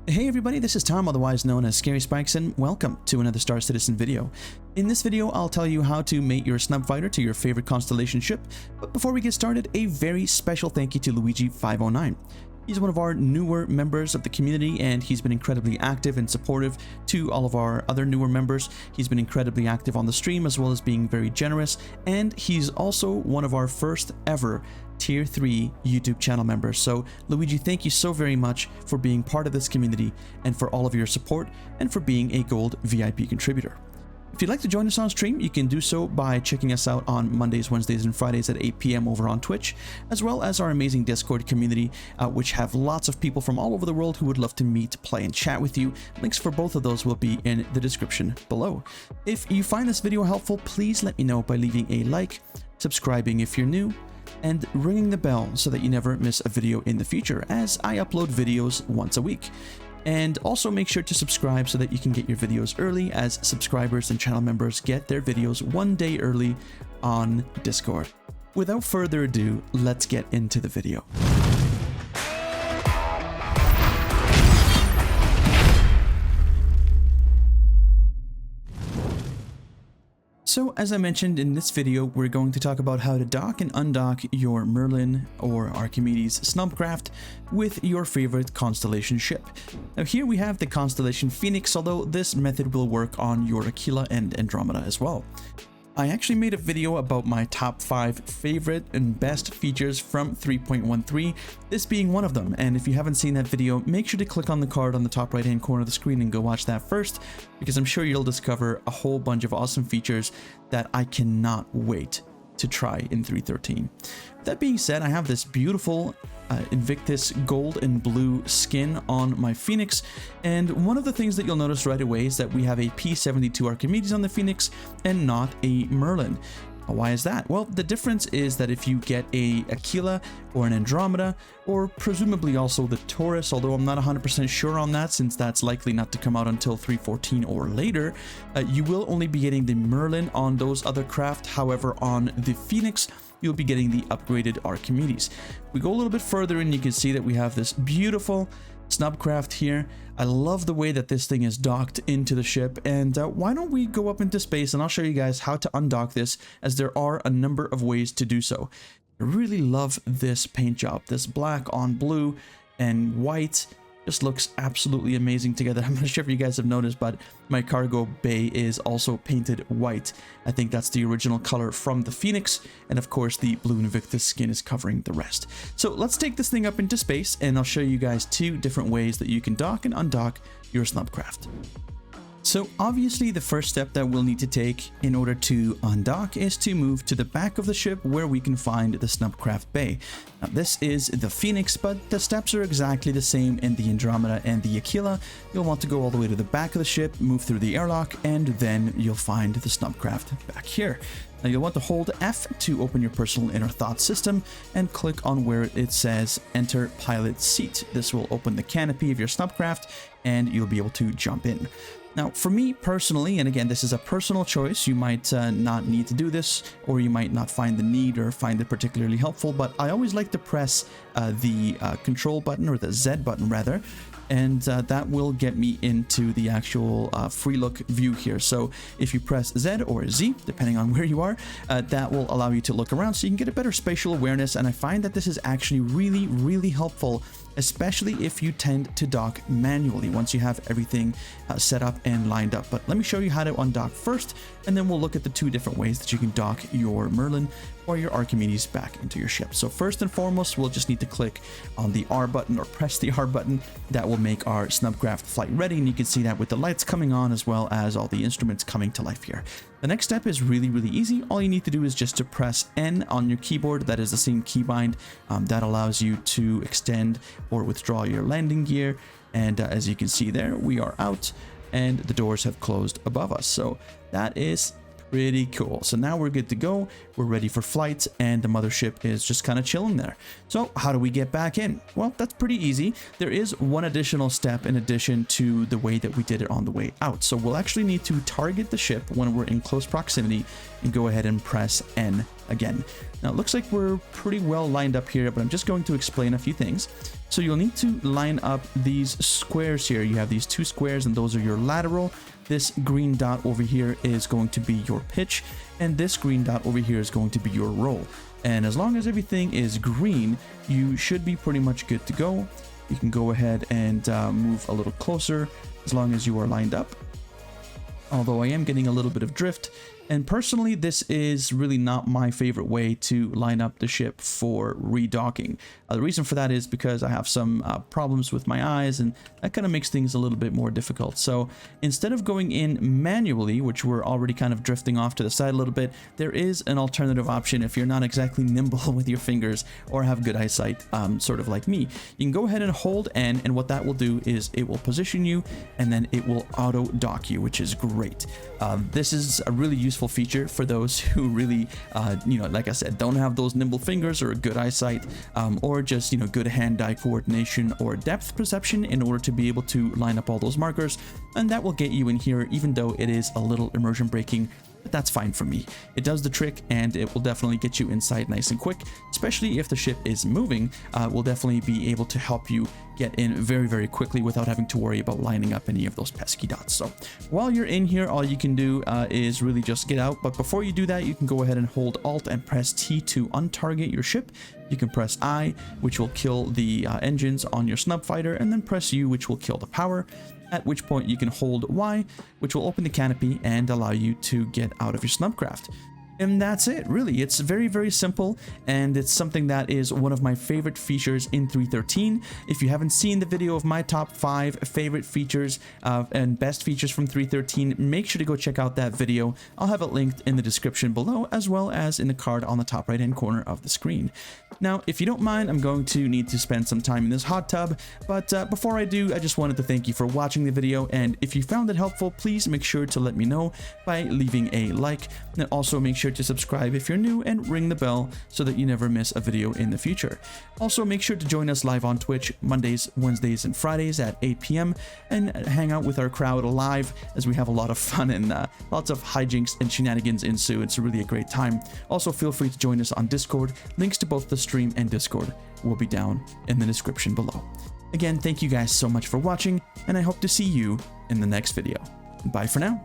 Hey everybody, this is Tom, otherwise known as Scary Spikes, and welcome to another Star Citizen video. In this video, I'll tell you how to mate your snub fighter to your favorite Constellation ship, but before we get started, a very special thank you to Luigi509. He's one of our newer members of the community, and he's been incredibly active and supportive to all of our other newer members. He's been incredibly active on the stream, as well as being very generous, and he's also one of our first ever Tier 3 YouTube channel members. So Luigi, thank you so very much for being part of this community and for all of your support and for being a gold VIP contributor. If you'd like to join us on stream, you can do so by checking us out on Mondays, Wednesdays, and Fridays at 8 p.m. over on Twitch, as well as our amazing Discord community, which have lots of people from all over the world who would love to meet, play, and chat with you. Links for both of those will be in the description below. If you find this video helpful, please let me know by leaving a like, subscribing if you're new, and ringing the bell so that you never miss a video in the future, as I upload videos once a week. And also make sure to subscribe so that you can get your videos early, as subscribers and channel members get their videos one day early on Discord. Without further ado, let's get into the video. So as I mentioned in this video, we're going to talk about how to dock and undock your Merlin or Archimedes snubcraft with your favorite Constellation ship. Now here we have the Constellation Phoenix, although this method will work on your Aquila and Andromeda as well. I actually made a video about my top 5 favorite and best features from 3.13, this being one of them, and if you haven't seen that video, make sure to click on the card on the top right hand corner of the screen and go watch that first, because I'm sure you'll discover a whole bunch of awesome features that I cannot wait to try in 3.13. That being said, I have this beautiful Invictus gold and blue skin on my Phoenix, and one of the things that you'll notice right away is that we have a P72 Archimedes on the Phoenix and not a Merlin. Why is that? Well, the difference is that if you get a Aquila or an Andromeda, or presumably also the Taurus, although I'm not 100% sure on that since that's likely not to come out until 3.14 or later, you will only be getting the Merlin on those other craft. However, on the Phoenix, you'll be getting the upgraded Archimedes. We go a little bit further and you can see that we have this beautiful snubcraft here. I love the way that this thing is docked into the ship, and why don't we go up into space and I'll show you guys how to undock this, as there are a number of ways to do so. I really love this paint job. This black on blue and white just looks absolutely amazing together. I'm not sure if you guys have noticed, but my cargo bay is also painted white. I think that's the original color from the Phoenix, and of course the blue Invictus skin is covering the rest. So let's take this thing up into space and I'll show you guys 2 different ways that you can dock and undock your snubcraft. So obviously the first step that we'll need to take in order to undock is to move to the back of the ship where we can find the snubcraft bay. Now this is the Phoenix, but the steps are exactly the same in the Andromeda and the Aquila. You'll want to go all the way to the back of the ship, move through the airlock, and then you'll find the snubcraft back here. Now you'll want to hold F to open your personal inner thought system and click on where it says enter pilot seat. This will open the canopy of your snubcraft and you'll be able to jump in. Now, for me personally, and again, this is a personal choice, you might not need to do this, or you might not find the need or find it particularly helpful, but I always like to press the control button, or the Z button rather, and that will get me into the actual free look view here. So if you press Z or Z, depending on where you are, that will allow you to look around so you can get a better spatial awareness, and I find that this is actually really helpful, especially if you tend to dock manually once you have everything set up and lined up. But let me show you how to undock first, and then we'll look at the 2 different ways that you can dock your Merlin or your Archimedes back into your ship. So first and foremost, we'll just need to click on the R button, or press the R button. That will make our snubcraft flight ready, and you can see that with the lights coming on as well as all the instruments coming to life here. The next step is really easy. All you need to do is just to press N on your keyboard. That is the same keybind that allows you to extend or withdraw your landing gear. And as you can see there, we are out and the doors have closed above us. So that is pretty cool. So now we're good to go. We're ready for flight, and the mothership is just kind of chilling there. So how do we get back in? Well, that's pretty easy. There is one additional step in addition to the way that we did it on the way out. So we'll actually need to target the ship when we're in close proximity and go ahead and press N again. Now it looks like we're pretty well lined up here, but I'm just going to explain a few things. So you'll need to line up these squares here. You have these 2 squares, and those are your lateral. This green dot over here is going to be your pitch, and this green dot over here is going to be your roll. And as long as everything is green, you should be pretty much good to go. You can go ahead and move a little closer as long as you are lined up. Although I am getting a little bit of drift, and personally this is really not my favorite way to line up the ship for redocking. The reason for that is because I have some problems with my eyes, and that kind of makes things a little bit more difficult. So instead of going in manually, which we're already kind of drifting off to the side a little bit, there is an alternative option if you're not exactly nimble with your fingers or have good eyesight, sort of like me. You can go ahead and hold N, and what that will do is it will position you, and then it will auto dock you, which is great. This is a really useful feature for those who really, like I said, don't have those nimble fingers or good eyesight, or just, good hand-eye coordination or depth perception in order to be able to line up all those markers. And that will get you in here, even though it is a little immersion breaking. But that's fine for me. It does the trick, and it will definitely get you inside nice and quick, especially if the ship is moving. Will definitely be able to help you get in very, very quickly without having to worry about lining up any of those pesky dots. So while you're in here, all you can do is really just get out. But before you do that, you can go ahead and hold Alt and press T to untarget your ship. You can press I, which will kill the engines on your snub fighter, and then press U, which will kill the power. At which point you can hold Y, which will open the canopy and allow you to get out of your snubcraft. And that's it, really. It's very, very simple, and it's something that is one of my favorite features in 3.13. If you haven't seen the video of my top 5 favorite features and best features from 3.13, make sure to go check out that video. I'll have it linked in the description below, as well as in the card on the top right-hand corner of the screen. Now, if you don't mind, I'm going to need to spend some time in this hot tub, but before I do, I just wanted to thank you for watching the video, and if you found it helpful, please make sure to let me know by leaving a like, and also make sure to subscribe if you're new and ring the bell so that you never miss a video in the future. Also, make sure to join us live on Twitch Mondays, Wednesdays, and Fridays at 8 p.m. and hang out with our crowd live, as we have a lot of fun and lots of hijinks and shenanigans ensue. It's really a great time. Also, feel free to join us on Discord. Links to both the stream and Discord will be down in the description below. Again, thank you guys so much for watching, and I hope to see you in the next video. Bye for now.